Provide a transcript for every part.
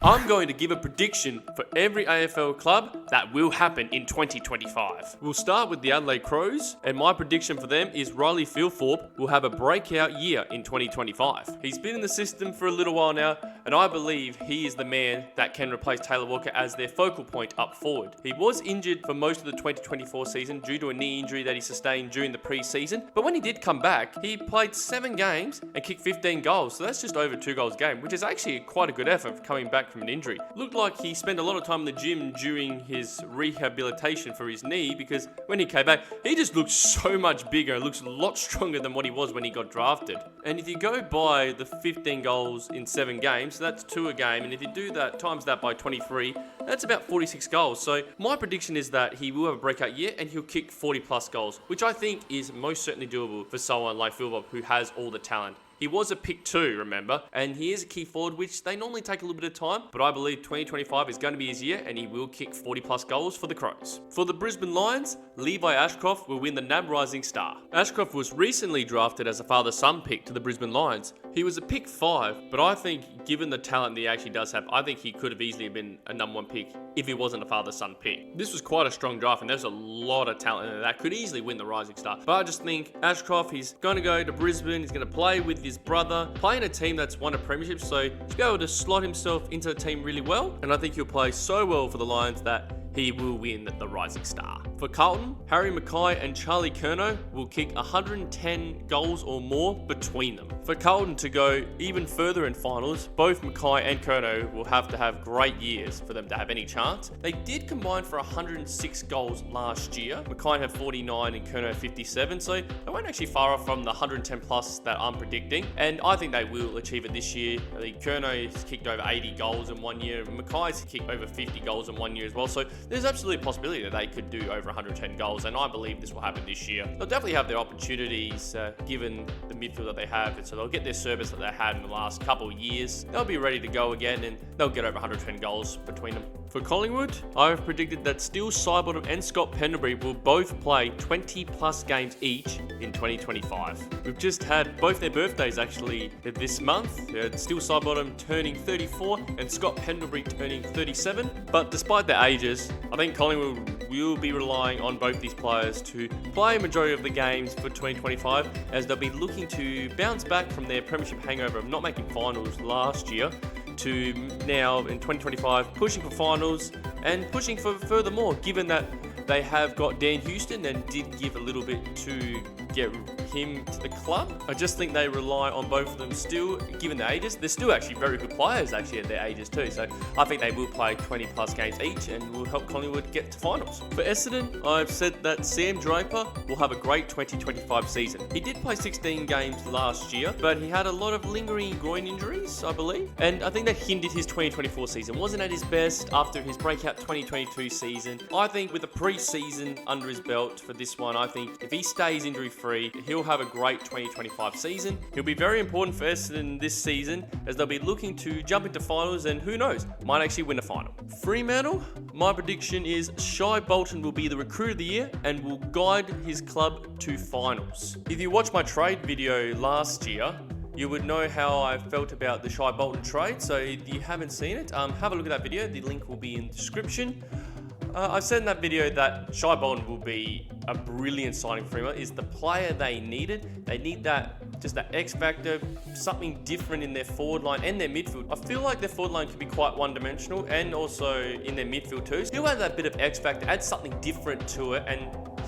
I'm going to give a prediction for every AFL club that will happen in 2025. We'll start with the Adelaide Crows, and my prediction for them is Riley Philthorpe will have a breakout year in 2025. He's been in the system for a little while now, and I believe he is the man that can replace Taylor Walker as their focal point up forward. He was injured for most of the 2024 season due to a knee injury that he sustained during the pre-season, but when he did come back, he played 7 games and kicked 15 goals, so that's just over 2 goals a game, which is actually quite a good effort for coming back from an injury. Looked like he spent a lot of time in the gym during his rehabilitation for his knee, because when he came back, he just looked so much bigger and looks a lot stronger than what he was when he got drafted. And if you go by the 15 goals in 7 games, so that's 2 a game, and if you do that, times that by 23, that's about 46 goals. So my prediction is that he will have a breakout year and he'll kick 40 plus goals, which I think is most certainly doable for someone like Philthorpe who has all the talent. He was a pick 2, remember, and he is a key forward, which they normally take a little bit of time, but I believe 2025 is going to be his year and he will kick 40 plus goals for the Crows. For the Brisbane Lions, Levi Ashcroft will win the NAB Rising Star. Ashcroft was recently drafted as a father-son pick to the Brisbane Lions. He was a pick 5, but I think given the talent that he actually does have, I think he could have easily been a number 1 pick if he wasn't a father-son pick. This was quite a strong draft and there's a lot of talent in there that could easily win the Rising Star. But I just think Ashcroft, he's going to go to Brisbane, he's going to play with his brother, playing a team that's won a premiership, so he's be able to slot himself into the team really well, and I think he'll play so well for the Lions that he will win the Rising Star. For Carlton, Harry Mackay and Charlie Curnow will kick 110 goals or more between them. For Carlton to go even further in finals, both Mackay and Curnow will have to have great years for them to have any chance. They did combine for 106 goals last year. Mackay had 49 and Curnow 57, so they weren't actually far off from the 110 plus that I'm predicting, and I think they will achieve it this year. I think Curnow's kicked over 80 goals in 1 year, and Mackay's kicked over 50 goals in 1 year as well, so there's absolutely a possibility that they could do over 110 goals, and I believe this will happen this year. They'll definitely have their opportunities given the midfield that they have, and so they'll get their service that they had in the last couple of years. They'll be ready to go again, and they'll get over 110 goals between them. For Collingwood, I have predicted that Steele Sidebottom and Scott Pendlebury will both play 20 plus games each in 2025. We've just had both their birthdays actually this month. Steele Sidebottom turning 34 and Scott Pendlebury turning 37. But despite their ages, I think Collingwood will be relying on both these players to play a majority of the games for 2025, as they'll be looking to bounce back from their premiership hangover of not making finals last year to now in 2025 pushing for finals and pushing for furthermore, given that they have got Dan Houston and did give a little bit to get him to the club. I just think they rely on both of them still, given their ages. They're still actually very good players actually at their ages too, so I think they will play 20 plus games each and will help Collingwood get to finals. For Essendon, I've said that Sam Draper will have a great 2025 season. He did play 16 games last year, but he had a lot of lingering groin injuries, I believe, and I think that hindered his 2024 season. Wasn't at his best after his breakout 2022 season. I think with the pre-season under his belt for this one, I think if he stays injury-free, he'll have a great 2025 season. He'll be very important for Essendon this season, as they'll be looking to jump into finals and who knows, might actually win a final. Fremantle, my prediction is Shai Bolton will be the recruit of the year and will guide his club to finals. If you watched my trade video last year, you would know how I felt about the Shai Bolton trade, so if you haven't seen it, have a look at that video. The link will be in the description. I said in that video that Shai Bolton will be a brilliant signing for Fremantle. Is the player they needed. They need that, just that X factor, something different in their forward line and their midfield. I feel like their forward line can be quite one-dimensional, and also in their midfield too. Still have that bit of X factor, add something different to it, and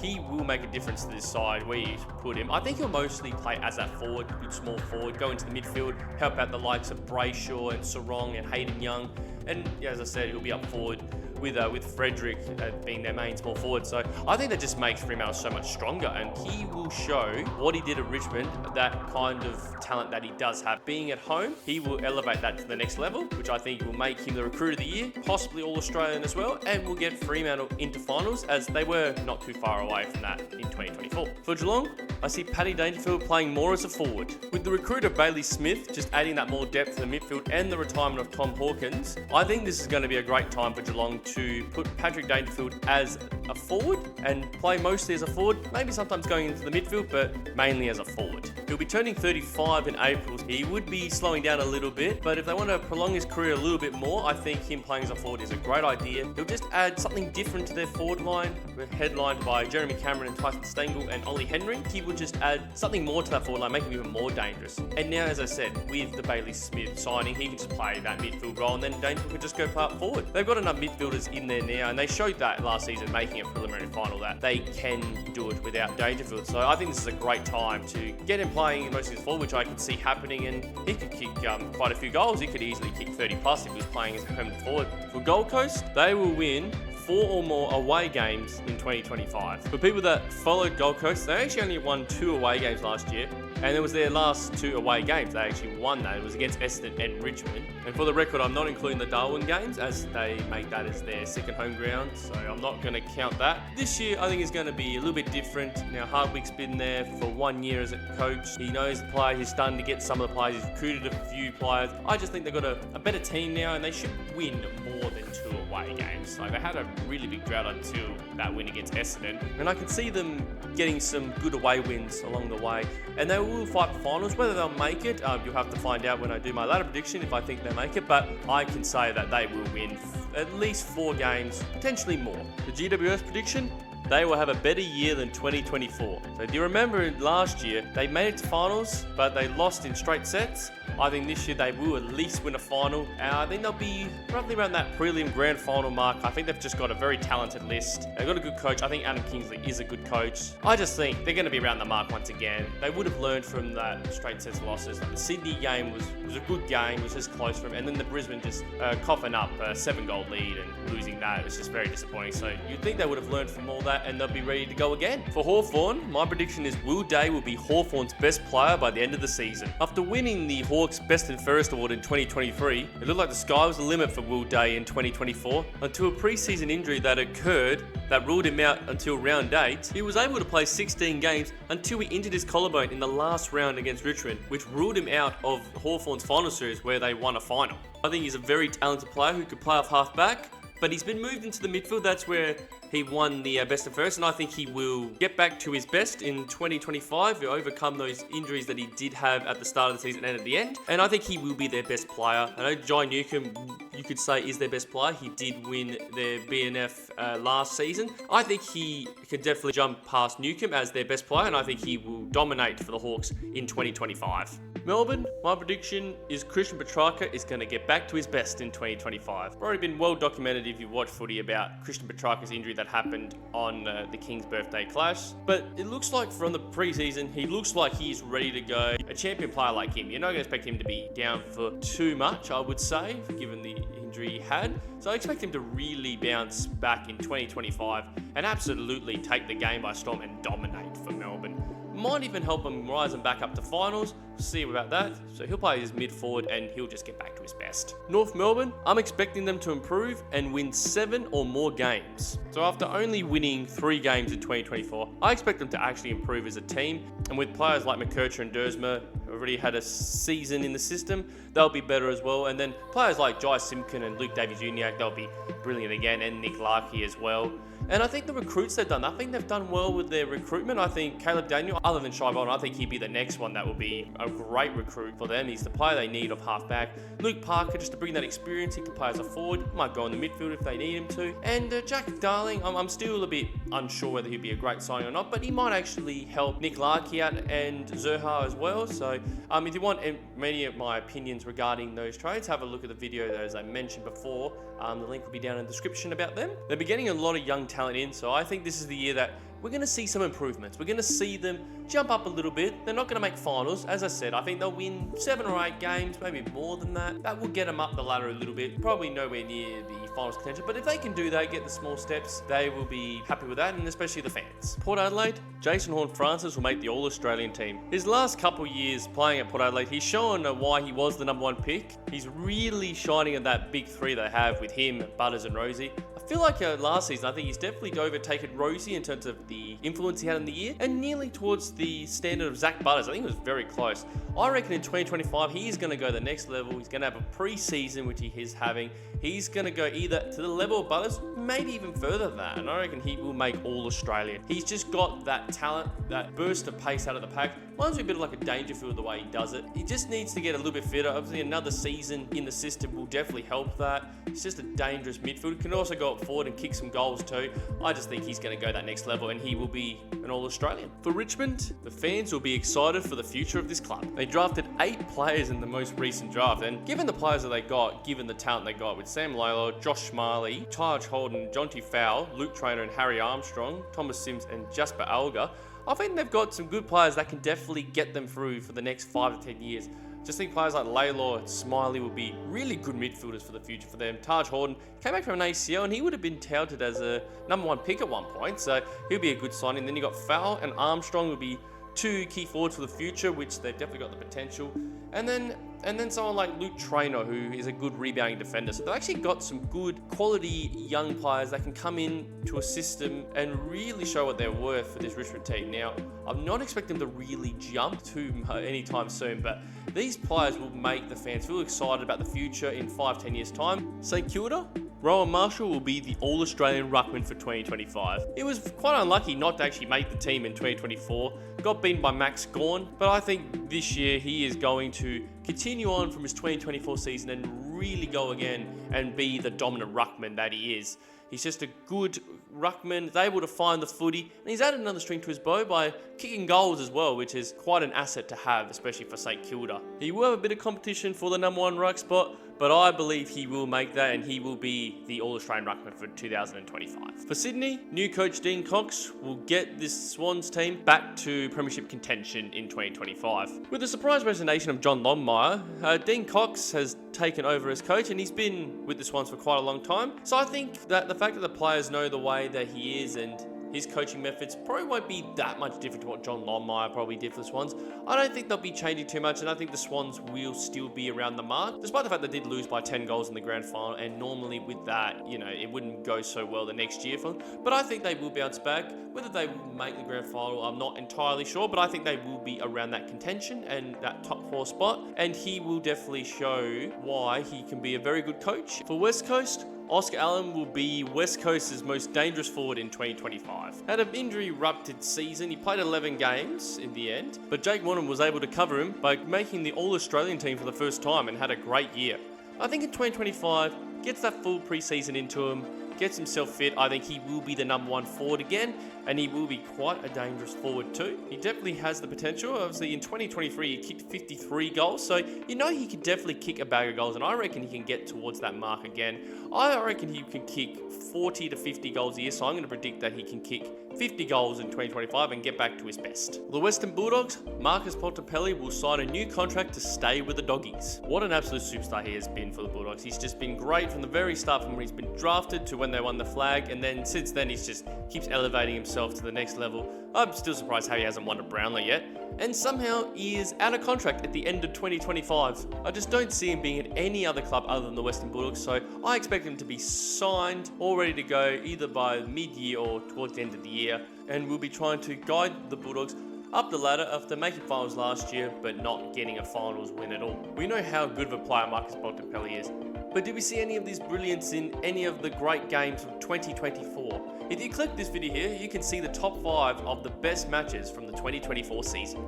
he will make a difference to this side where you put him. I think he'll mostly play as that forward, good small forward, go into the midfield, help out the likes of Brayshaw and Sarong and Hayden Young, and as I said, he'll be up forward with Frederick being their main small forward. So I think that just makes Fremantle so much stronger, and he will show what he did at Richmond, that kind of talent that he does have. Being at home, he will elevate that to the next level, which I think will make him the recruit of the year, possibly All-Australian as well, and will get Fremantle into finals, as they were not too far away from that in 2024. For Geelong, I see Paddy Dangerfield playing more as a forward. With the recruit of Bailey Smith just adding that more depth to the midfield and the retirement of Tom Hawkins, I think this is going to be a great time for Geelong to put Patrick Dangerfield as a forward and play mostly as a forward, maybe sometimes going into the midfield, but mainly as a forward. He'll be turning 35 in April. He would be slowing down a little bit, but if they want to prolong his career a little bit more, I think him playing as a forward is a great idea. He'll just add something different to their forward line. We're headlined by Jeremy Cameron and Tyson Stengel and Ollie Henry. He would just add something more to that forward line, make him even more dangerous. And now, as I said, with the Bailey Smith signing, he can just play that midfield role and then Dangerfield could just go part forward. They've got enough midfielders in there now, and they showed that last season making a preliminary final that they can do it without Dangerfield. So I think this is a great time to get him playing mostly as forward, which I can see happening, and he could kick quite a few goals. He could easily kick 30 plus if he was playing as a permanent forward. For Gold Coast, they will win 4 or more away games in 2025. For people that followed Gold Coast, they actually only won 2 away games last year, and it was their last 2 away games. They actually won that. It was against Essendon and Richmond. And for the record, I'm not including the Darwin games as they make that as their second home ground, so I'm not going to count that. This year, I think is going to be a little bit different. Now, Hardwick's been there for 1 year as a coach. He knows the players. He's starting to get some of the players. He's recruited a few players. I just think they've got a better team now, and they should win more than 2 away games. Like, they had a really big drought until that win against Essendon, and I can see them getting some good away wins along the way, and they will fight for finals. Whether they'll make it, you'll have to find out when I do my ladder prediction if I think they make it, but I can say that they will win at least 4 games, potentially more. The GWS prediction, they will have a better year than 2024. So do you remember last year, they made it to finals, but they lost in straight sets? I think this year they will at least win a final. I think they'll be roughly around that prelim grand final mark. I think they've just got a very talented list. They've got a good coach. I think Adam Kingsley is a good coach. I just think they're going to be around the mark once again. They would have learned from that straight sets losses. The Sydney game was a good game. It was just close for them. And then the Brisbane just coughing up a 7-goal lead and losing that. It was just very disappointing. So you'd think they would have learned from all that and they'll be ready to go again. For Hawthorn, my prediction is Will Day will be Hawthorn's best player by the end of the season. After winning the Hawks Best and Fairest Award in 2023, it looked like the sky was the limit for Will Day in 2024 until a pre-season injury that occurred that ruled him out until round 8. He was able to play 16 games until he injured his collarbone in the last round against Richmond, which ruled him out of Hawthorn's final series where they won a final. I think he's a very talented player who could play off half-back, but he's been moved into the midfield. That's where he won the best and first, and I think he will get back to his best in 2025 to overcome those injuries that he did have at the start of the season and at the end. And I think he will be their best player. I know Jai Newcomb, you could say, is their best player. He did win their BNF last season. I think he can definitely jump past Newcomb as their best player, and I think he will dominate for the Hawks in 2025. Melbourne, my prediction is Christian Petrarca is going to get back to his best in 2025. It's already been well documented if you watch footy about Christian Petrarca's injury that happened on the King's birthday clash. But it looks like from the preseason, he looks like he's ready to go. A champion player like him, you're not going to expect him to be down for too much, I would say, given the injury he had. So I expect him to really bounce back in 2025 and absolutely take the game by storm and dominate for Melbourne. Might even help him rise him back up to finals. See about that. So he'll play his mid forward and he'll just get back to his best. North Melbourne, I'm expecting them to improve and win 7 or more games. So after only winning 3 games in 2024, I expect them to actually improve as a team. And with players like McKercher and Dersma, who already had a season in the system, they'll be better as well. And then players like Jai Simpkin and Luke Davies-Uniacke, they'll be brilliant again, and Nick Larkey as well. And I think the recruits they've done, I think they've done well with their recruitment. I think Caleb Daniel, other than Shy Bolton, I think he'd be the next one that will be a great recruit for them. He's the player they need of half-back. Luke Parker, just to bring that experience, he can play as a forward, might go in the midfield if they need him to. And Jack Darling, I'm still a bit unsure whether he'd be a great signing or not, but he might actually help Nick Larkey out and Zerha as well. So if you want many of my opinions regarding those trades, have a look at the video as I mentioned before. The link will be down in the description about them. They'll be getting a lot of young talent in, so I think this is the year that we're going to see some improvements. We're going to see them jump up a little bit. They're not going to make finals. As I said, I think they'll win 7 or 8 games, maybe more than that. That will get them up the ladder a little bit. Probably nowhere near the finals contention, but if they can do that, get the small steps, they will be happy with that, and especially the fans. Port Adelaide, Jason Horne-Francis will make the All-Australian team. His last couple years playing at Port Adelaide, he's shown why he was the number 1 pick. He's really shining at that big 3 they have with him, Butters and Rosie. I feel like last season, I think he's definitely overtaken Rosie in terms of the influence he had in the year, and nearly towards the standard of Zach Butters. I think it was very close. I reckon in 2025, he is going to go the next level. He's going to have a pre-season, which he is having. He's going to go either to the level of Butters, maybe even further than that. And I reckon he will make All-Australian. He's just got that talent, that burst of pace out of the pack. Reminds me a bit of like a Dangerfield the way he does it. He just needs to get a little bit fitter. Obviously, another season in the system will definitely help that. He's just a dangerous midfielder. Can also go up forward and kick some goals too. I just think he's going to go that next level and he will be an All-Australian. For Richmond, the fans will be excited for the future of this club. They drafted 8 players in the most recent draft, and given the players that they got, given the talent they got with Sam Lalo, Josh Marley, Taj Holden, Jonty Fowle, Luke Traynor and Harry Armstrong, Thomas Sims and Jasper Alga, I think they've got some good players that can definitely get them through for the next 5 to 10 years. Just think players like Laylaw and Smiley will be really good midfielders for the future for them. Taj Holden came back from an ACL and he would have been touted as a number 1 pick at one point, so he'll be a good signing. Then you got Fowle and Armstrong will be 2 key forwards for the future, which they've definitely got the potential. And then someone like Luke Traynor, who is a good rebounding defender. So they've actually got some good quality young players that can come in to a system and really show what they're worth for this Richmond team. Now, I'm not expecting them to really jump too anytime soon, but these players will make the fans feel excited about the future in 5-10 years' time. St Kilda, Rowan Marshall will be the All-Australian Ruckman for 2025. He was quite unlucky not to actually make the team in 2024. Got beaten by Max Gawn, but I think this year he is going to continue on from his 2024 season and really go again and be the dominant ruckman that he is. He's just a good ruckman, is able to find the footy, and he's added another string to his bow by kicking goals as well, which is quite an asset to have, especially for St Kilda. He will have a bit of competition for the number 1 ruck spot, but I believe he will make that and he will be the All-Australian ruckman for 2025. For Sydney, new coach Dean Cox will get this Swans team back to premiership contention in 2025. With the surprise resignation of John Longmire, Dean Cox has taken over as coach and he's been with the Swans for quite a long time. So I think that the fact that the players know the way that he is and his coaching methods probably won't be that much different to what John Longmire probably did for the Swans. I don't think they'll be changing too much, and I think the Swans will still be around the mark, despite the fact they did lose by 10 goals in the grand final, and normally with that, it wouldn't go so well the next year for them. But I think they will bounce back. Whether they will make the grand final, I'm not entirely sure, but I think they will be around that contention and that top 4 spot, and he will definitely show why he can be a very good coach. For West Coast, Oscar Allen will be West Coast's most dangerous forward in 2025. Had an injury-ruptured season, he played 11 games in the end, but Jake Warren was able to cover him by making the All-Australian team for the first time and had a great year. I think in 2025, gets that full pre-season into him, gets himself fit, I think he will be the number 1 forward again, and he will be quite a dangerous forward too. He definitely has the potential. Obviously in 2023 he kicked 53 goals, so he can definitely kick a bag of goals, and I reckon he can get towards that mark again. I reckon he can kick 40 to 50 goals a year, so I'm going to predict that he can kick 50 goals in 2025 and get back to his best. The Western Bulldogs, Marcus Pontepelli will sign a new contract to stay with the Doggies. What an absolute superstar he has been for the Bulldogs. He's just been great from the very start, from when he's been drafted to when they won the flag, and then since then he's just keeps elevating himself to the next level. I'm still surprised how he hasn't won a Brownlow yet. And somehow he is out of contract at the end of 2025. I just don't see him being at any other club other than the Western Bulldogs, so I expect him to be signed, all ready to go either by mid-year or towards the end of the year, and we'll be trying to guide the Bulldogs up the ladder after making finals last year but not getting a finals win at all. We know how good of a player Marcus Pontepelli is, but did we see any of this brilliance in any of the great games of 2024? If you click this video here, you can see the top 5 of the best matches from the 2024 season.